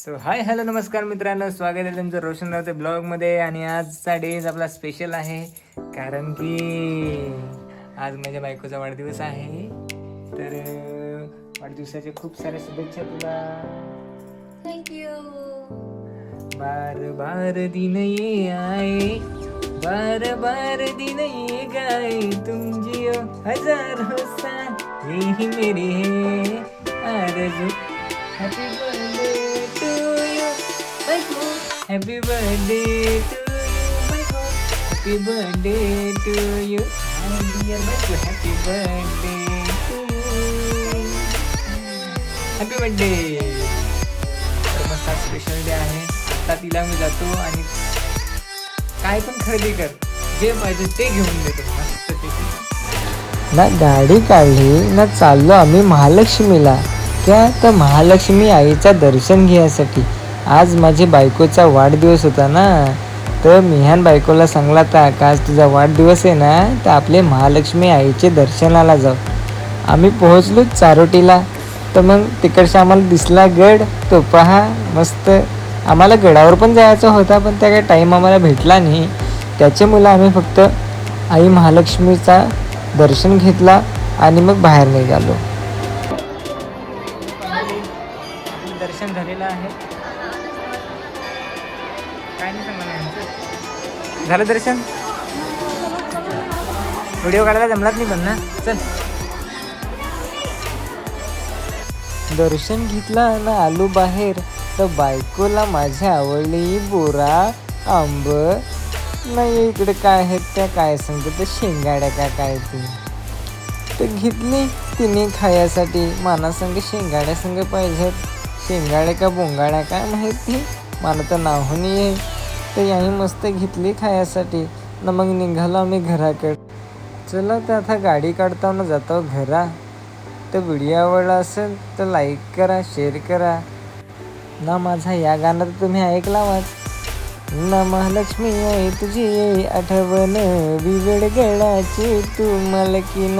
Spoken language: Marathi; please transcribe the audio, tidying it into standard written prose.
सो हाय हॅलो नमस्कार मित्रांनो, स्वागत आहे तुमचं रोशन रावते ब्लॉगमध्ये. आणि आजचा डेज आपला स्पेशल आहे कारण की आज माझ्या बायकोचा वाढदिवस आहे. तर वाढदिवसाच्या खूप साऱ्या शुभेच्छा तुला. थँक्यू. बार बार दिन ये आए, बार बार दिन ये गाए, तुम जियो हजारों साल यही मेरी है आरज़ू. हॅपी बर्थडे टू यू बायको, हॅपी बर्थडे टू यू बायको, happy birthday to you dear बायको, happy birthday to you, happy birthday. तर मस्त स्पेशल डे आहे. आता तिला मी जातो आणि काय पण खरेदी कर, जे पाहिजे ते घेऊन देतो मस्त पैकी. ना गाडी काढली ना चाललो आम्ही महालक्ष्मीला. त्या तर महालक्ष्मी आईचं दर्शन घ्यायसाठी. आज माझी बायकोचा वाढदिवस होता ना, तर मिहान बायकोला सांगला था का आज तुझा वाढदिवस आहे ना, तर आपले महालक्ष्मी आईचे दर्शनाला जाऊ. आम्ही पोहोचलो चारोटीला. तर मग तिकडचा आम्हाला दिसला गड, तो पहा मस्त. आम्हाला गडावर पण जायचा होता, पण त्या काही टाईम आम्हाला भेटला नाही. त्याच्यामुळे आम्ही फक्त आई महालक्ष्मीचा दर्शन घेतला आणि मग बाहेर निघालो. दर्शन झालेलं आहे. काय नाही सांगणार यांचं. झालं दर्शन. व्हिडिओ काढायला जमलाच नाही पण ना. चल दर्शन घेतला ना आलो बाहेर. तर बायकोला माझ्या आवडली बोरा आंब नाही, इकडे काय आहेत त्या काय सांगते तर शेंगाड्या का काय ती तर घेतली तिने खायासाठी. मानासंग शेंगाड्या संग पाहिजेत, शेंगाड्या का बोंगाड्या काय माहिती, मला तर नाव नाही आहे. तर याही मस्त घेतली खायासाठी ना. मग निघालो आम्ही घराकडे. चला तर आता गाडी काढताना जातो घरा. तर व्हिडिओ आवडला असेल तर लाईक करा, शेअर करा ना. माझा या गाणं तर तुम्ही ऐकलाच ना. महालक्ष्मी आहे तुझी आठवण, बिगड गडाची तू मलकीन.